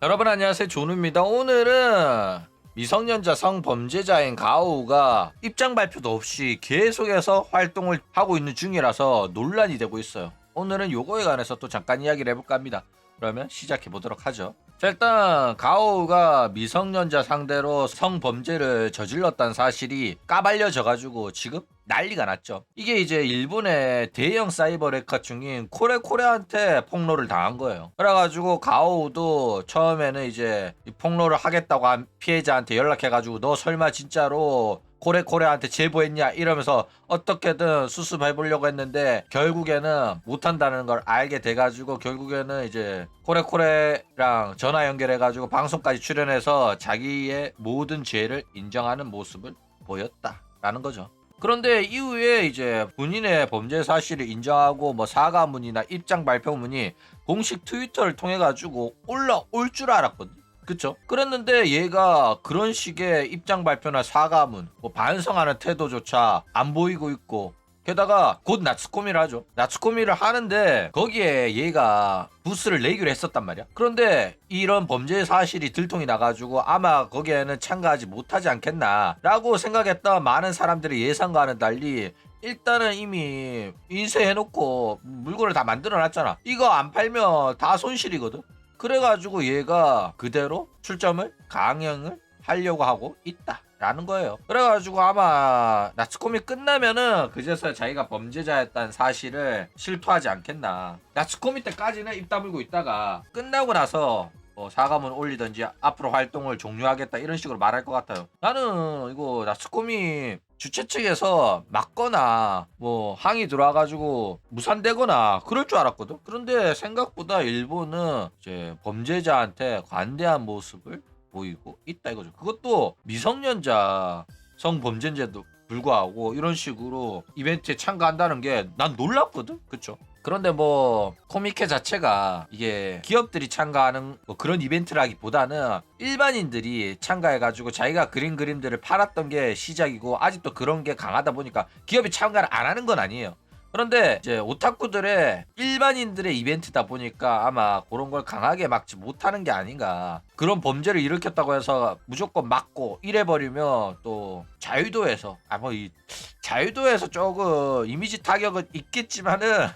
여러분 안녕하세요, 조누입니다. 오늘은 미성년자 성범죄자인 가오가 입장 발표도 없이 계속해서 활동을 하고 있는 중이라서 논란이 되고 있어요. 오늘은 요거에 관해서 또 잠깐 이야기를 해볼까 합니다. 그러면 시작해 보도록 하죠. 자, 일단 가오가 미성년자 상대로 성범죄를 저질렀다는 사실이 까발려져가지고 지금 난리가 났죠. 이게 이제 일본의 대형 사이버 레카 중인 코레코레한테 폭로를 당한 거예요. 그래가지고 가오도 처음에는 이제 폭로를 하겠다고 한 피해자한테 연락해가지고 너 설마 진짜로 코레코레한테 제보했냐 이러면서 어떻게든 수습해보려고 했는데 결국에는 못한다는 걸 알게 돼가지고 결국에는 이제 코레코레랑 전화 연결해가지고 방송까지 출연해서 자기의 모든 죄를 인정하는 모습을 보였다라는 거죠. 그런데 이후에 이제 본인의 범죄 사실을 인정하고 뭐 사과문이나 입장 발표문이 공식 트위터를 통해 가지고 올라올 줄 알았거든. 그쵸? 그랬는데 얘가 그런 식의 입장 발표나 사과문, 뭐 반성하는 태도조차 안 보이고 있고, 게다가 곧 나츠코미를 하죠. 나츠코미를 하는데 거기에 얘가 부스를 내기로 했었단 말이야. 그런데 이런 범죄 사실이 들통이 나가지고 아마 거기에는 참가하지 못하지 않겠나 라고 생각했던 많은 사람들의 예상과는 달리 일단은 이미 인쇄해놓고 물건을 다 만들어놨잖아. 이거 안 팔면 다 손실이거든. 그래가지고 얘가 그대로 출점을 강행을 하려고 하고 있다라는 거예요. 그래가지고 아마 나츠코미 끝나면은 그제서야 자기가 범죄자였다는 사실을 실토하지 않겠나. 나츠코미 때까지는 입 다물고 있다가 끝나고 나서 뭐 사과문 올리든지 앞으로 활동을 종료하겠다 이런 식으로 말할 것 같아요. 나는 이거 나츠코미 주최 측에서 막거나 뭐 항의 들어와가지고 무산되거나 그럴 줄 알았거든. 그런데 생각보다 일본은 이제 범죄자한테 관대한 모습을 보이고 있다 이거죠. 그것도 미성년자 성범죄인데도 불구하고 이런 식으로 이벤트에 참가한다는 게 난 놀랍거든. 그쵸? 그런데 뭐 코미케 자체가 이게 기업들이 참가하는 뭐 그런 이벤트라기보다는 일반인들이 참가해가지고 자기가 그린 그림들을 팔았던 게 시작이고 아직도 그런 게 강하다 보니까 기업이 참가를 안 하는 건 아니에요. 그런데 이제 오타쿠들의 일반인들의 이벤트다 보니까 아마 그런 걸 강하게 막지 못하는 게 아닌가. 그런 범죄를 일으켰다고 해서 무조건 막고 이래버리면 또 자유도에서 이 자유도에서 조금 이미지 타격은 있겠지만은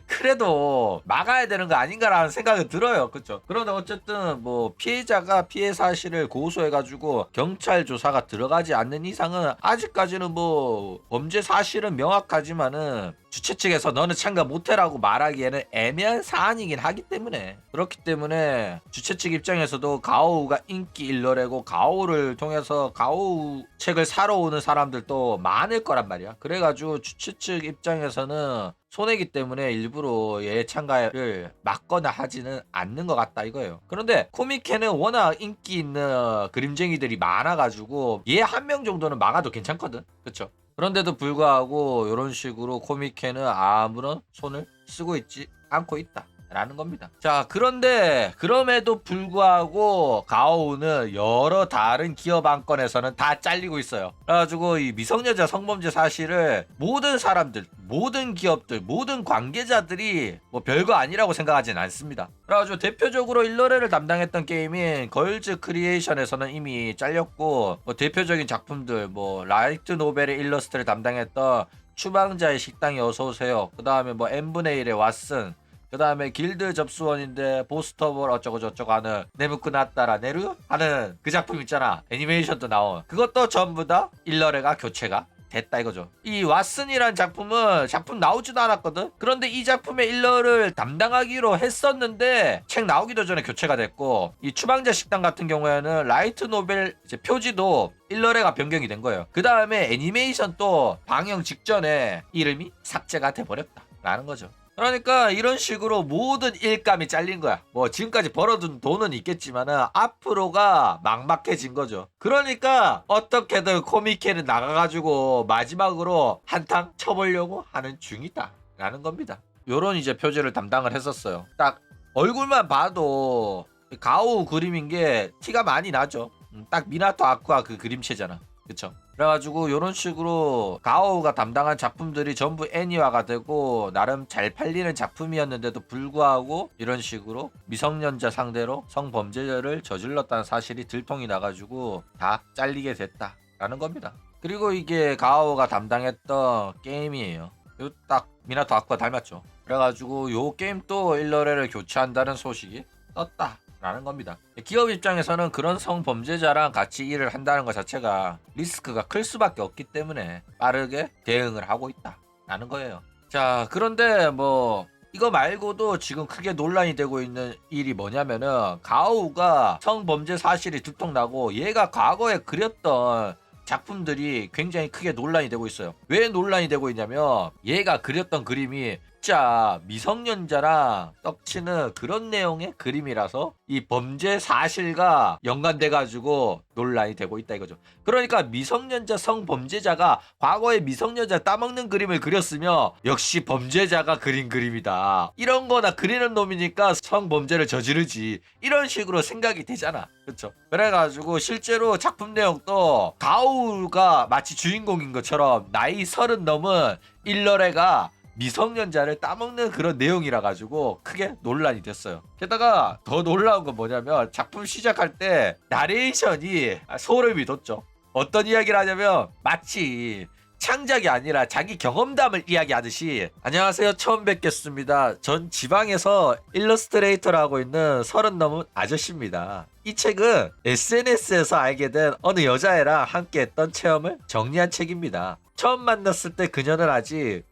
그래도 막아야 되는 거 아닌가라는 생각이 들어요. 그쵸? 그런데 어쨌든 뭐 피해자가 피해 사실을 고소해가지고 경찰 조사가 들어가지 않는 이상은 아직까지는 뭐 범죄 사실은 명확하지만은 주최 측에서 너는 참가 못해라고 말하기에는 애매한 사안이긴 하기 때문에 그렇기 때문에 주최 측 입장에서도 가오우가 인기 일러래고 가오우를 통해서 가오우 책을 사러 오는 사람들도 많을 거란 말이야. 그래가지고 주최 측 입장에서는 손해기 때문에 일부러 얘 참가를 막거나 하지는 않는 것 같다 이거예요. 그런데 코미케는 워낙 인기 있는 그림쟁이들이 많아가지고 얘 한 명 정도는 막아도 괜찮거든. 그쵸? 그런데도 불구하고 이런 식으로 코미케는 아무런 손을 쓰고 있지 않고 있다 라는 겁니다. 자, 그런데 그럼에도 불구하고 가오우는 여러 다른 기업 안건에서는 다 잘리고 있어요. 그래가지고 이 미성년자 성범죄 사실을 모든 사람들, 모든 기업들, 모든 관계자들이 뭐 별거 아니라고 생각하진 않습니다. 그래가지고 대표적으로 일러레를 담당했던 게임인 걸즈 크리에이션에서는 이미 잘렸고 뭐 대표적인 작품들 뭐 라이트 노벨의 일러스트를 담당했던 추방자의 식당에 어서오세요, 그 다음에 뭐 n분의 1의 왓슨, 그 다음에 길드 접수원인데 보스터볼 어쩌고 저쩌고 하는 네무크 나따라 네루 하는 그 작품 있잖아. 애니메이션도 나온 그것도 전부 다 일러레가 교체가 됐다 이거죠. 이 왓슨이란 작품은 작품 나오지도 않았거든. 그런데 이 작품의 일러를 담당하기로 했었는데 책 나오기도 전에 교체가 됐고, 이 추방자 식당 같은 경우에는 라이트 노벨 이제 표지도 일러레가 변경이 된 거예요. 그 다음에 애니메이션 또 방영 직전에 이름이 삭제가 돼버렸다 라는 거죠. 그러니까 이런 식으로 모든 일감이 잘린 거야. 뭐 지금까지 벌어둔 돈은 있겠지만은 앞으로가 막막해진 거죠. 그러니까 어떻게든 코미케는 나가가지고 마지막으로 한탕 쳐보려고 하는 중이다 라는 겁니다. 요런 이제 표지를 담당을 했었어요. 딱 얼굴만 봐도 가오 그림인 게 티가 많이 나죠. 딱 미나토 아쿠아 그 그림체잖아. 그쵸? 그래가지고 이런 식으로 가오가 담당한 작품들이 전부 애니화가 되고 나름 잘 팔리는 작품이었는데도 불구하고 이런 식으로 미성년자 상대로 성범죄를 저질렀다는 사실이 들통이 나가지고 다 잘리게 됐다라는 겁니다. 그리고 이게 가오가 담당했던 게임이에요. 요 딱 미나토 아쿠아 닮았죠. 그래가지고 요 게임 또 1러레를 교체한다는 소식이 떴다라는 겁니다. 기업 입장에서는 그런 성범죄자랑 같이 일을 한다는 것 자체가 리스크가 클 수밖에 없기 때문에 빠르게 대응을 하고 있다라는 거예요. 자, 그런데 뭐 이거 말고도 지금 크게 논란이 되고 있는 일이 뭐냐면은 가오가 성범죄 사실이 들통나고 얘가 과거에 그렸던 작품들이 굉장히 크게 논란이 되고 있어요. 왜 논란이 되고 있냐면 얘가 그렸던 그림이 진짜 미성년자랑 떡치는 그런 내용의 그림이라서 이 범죄 사실과 연관돼가지고 논란이 되고 있다 이거죠. 그러니까 미성년자 성범죄자가 과거에 미성년자 따먹는 그림을 그렸으면 역시 범죄자가 그린 그림이다. 이런 거나 그리는 놈이니까 성범죄를 저지르지. 이런 식으로 생각이 되잖아. 그렇죠? 그래가지고 실제로 작품 내용도 가오가 마치 주인공인 것처럼 나이 30 넘은 일러레가 미성년자를 따먹는 그런 내용이라 가지고 크게 논란이 됐어요. 게다가 더 놀라운 건 뭐냐면 작품 시작할 때 나레이션이 소름이 돋죠. 어떤 이야기를 하냐면 마치 창작이 아니라 자기 경험담을 이야기하듯이 안녕하세요, 처음 뵙겠습니다. 전 지방에서 일러스트레이터를 하고 있는 30 넘은 아저씨입니다. 이 책은 SNS에서 알게 된 어느 여자애랑 함께 했던 체험을 정리한 책입니다. 처음 만났을 때 그녀는 아직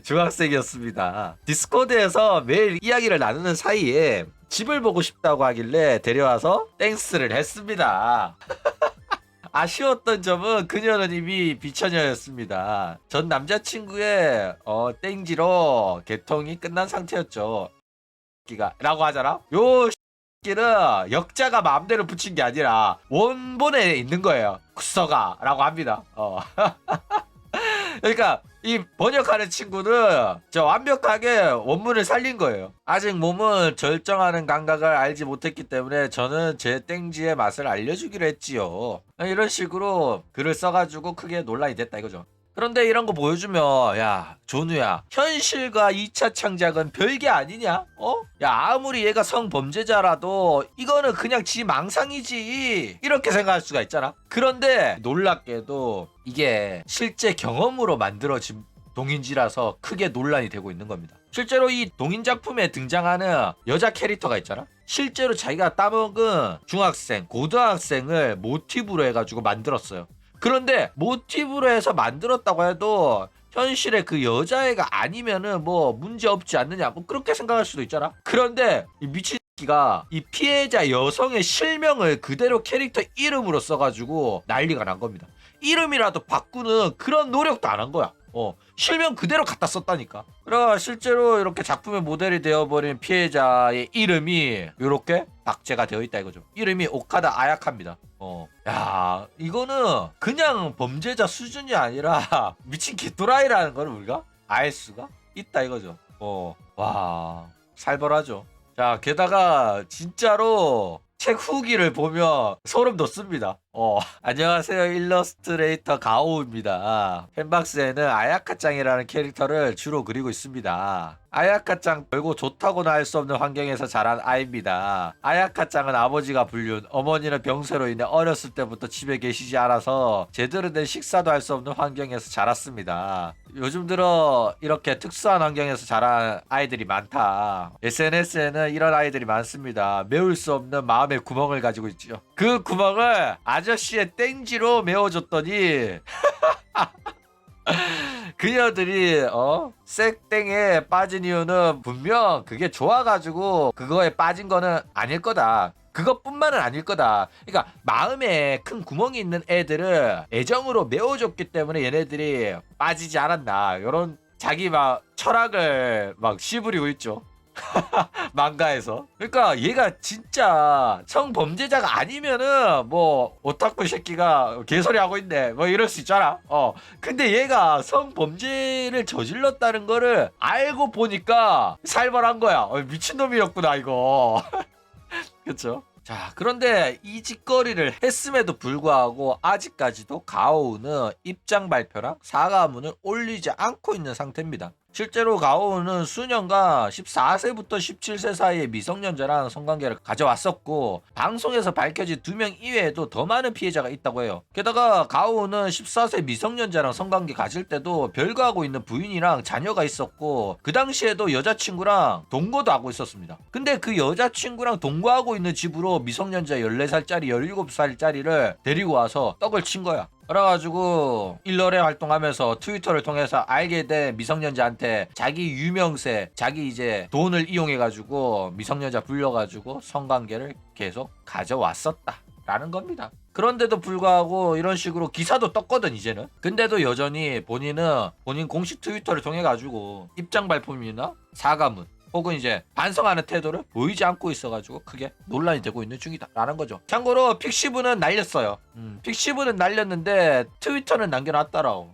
중학생이었습니다. 디스코드에서 매일 이야기를 나누는 사이에 집을 보고 싶다고 하길래 데려와서 땡스를 했습니다. 아쉬웠던 점은 그녀는 이미 비처녀였습니다. 전 남자친구의 땡지로 개통이 끝난 상태였죠. 라고 하잖아. 요 는 역자가 마음대로 붙인 게 아니라 원본에 있는 거예요. 구서가 라고 합니다. 그러니까 이 번역하는 친구는 저 완벽하게 원문을 살린 거예요. 아직 몸을 절정하는 감각을 알지 못했기 때문에 저는 제 땡지의 맛을 알려주기로 했지요. 이런 식으로 글을 써가지고 크게 논란이 됐다 이거죠. 그런데 이런 거 보여주면 야 존우야, 현실과 2차 창작은 별게 아니냐? 야 아무리 얘가 성범죄자라도 이거는 그냥 지 망상이지, 이렇게 생각할 수가 있잖아. 그런데 놀랍게도 이게 실제 경험으로 만들어진 동인지라서 크게 논란이 되고 있는 겁니다. 실제로 이 동인 작품에 등장하는 여자 캐릭터가 있잖아. 실제로 자기가 따먹은 중학생, 고등학생을 모티브로 해가지고 만들었어요. 그런데 모티브로 해서 만들었다고 해도 현실에 그 여자애가 아니면은 뭐 문제 없지 않느냐, 뭐 그렇게 생각할 수도 있잖아. 그런데 이 미친 새끼가 이 피해자 여성의 실명을 그대로 캐릭터 이름으로 써가지고 난리가 난 겁니다. 이름이라도 바꾸는 그런 노력도 안 한 거야. 실명 그대로 갖다 썼다니까. 그래 실제로 이렇게 작품의 모델이 되어버린 피해자의 이름이 이렇게 박제가 되어 있다 이거죠. 이름이 오카다 아야카입니다. 야 이거는 그냥 범죄자 수준이 아니라 미친 개또라이라는 걸 우리가 알 수가 있다 이거죠. 와 살벌하죠. 자 게다가 진짜로 책 후기를 보면 소름 돋습니다. 안녕하세요, 일러스트레이터 가오입니다. 팬박스에는 아야카짱이라는 캐릭터를 주로 그리고 있습니다. 아야카짱 별고 좋다고는 할 수 없는 환경에서 자란 아이입니다. 아야카짱은 아버지가 불륜, 어머니는 병세로 인해 어렸을 때부터 집에 계시지 않아서 제대로 된 식사도 할 수 없는 환경에서 자랐습니다. 요즘 들어 이렇게 특수한 환경에서 자란 아이들이 많다. SNS에는 이런 아이들이 많습니다. 메울 수 없는 마음의 구멍을 가지고 있죠. 그 구멍을 아저씨의 땡지로 메워줬더니 그녀들이 색땡에 빠진 이유는 분명 그게 좋아가지고 그거에 빠진 거는 아닐 거다. 그것뿐만은 아닐 거다. 그러니까 마음에 큰 구멍이 있는 애들을 애정으로 메워줬기 때문에 얘네들이 빠지지 않았나, 이런 자기 막 철학을 막 씨부리고 있죠. 망가에서. 그러니까 얘가 진짜 성범죄자가 아니면은 뭐 오타쿠 새끼가 개소리 하고 있네 뭐 이럴 수 있잖아. 근데 얘가 성범죄를 저질렀다는 거를 알고 보니까 살벌한 거야. 미친놈이었구나 이거. 그쵸? 자, 그런데 이 짓거리를 했음에도 불구하고 아직까지도 가오우는 입장 발표랑 사과문을 올리지 않고 있는 상태입니다. 실제로 가오우는 수년간 14세부터 17세 사이의 미성년자랑 성관계를 가져왔었고 방송에서 밝혀진 2명 이외에도 더 많은 피해자가 있다고 해요. 게다가 가오우는 14세 미성년자랑 성관계 가질 때도 별거하고 있는 부인이랑 자녀가 있었고 그 당시에도 여자친구랑 동거도 하고 있었습니다. 근데 그 여자친구랑 동거하고 있는 집으로 미성년자 14살짜리 17살짜리를 데리고 와서 떡을 친 거야. 그래가지고 일러레 활동하면서 트위터를 통해서 알게 된 미성년자한테 자기 유명세, 자기 이제 돈을 이용해가지고 미성년자 불려가지고 성관계를 계속 가져왔었다 라는 겁니다. 그런데도 불구하고 이런 식으로 기사도 떴거든 이제는. 근데도 여전히 본인은 본인 공식 트위터를 통해 가지고 입장 발표문이나 사과문 혹은 이제 반성하는 태도를 보이지 않고 있어가지고 크게 논란이 되고 있는 중이다 라는 거죠. 참고로 픽시브는 날렸어요. 픽시브는 날렸는데 트위터는 남겨놨더라고.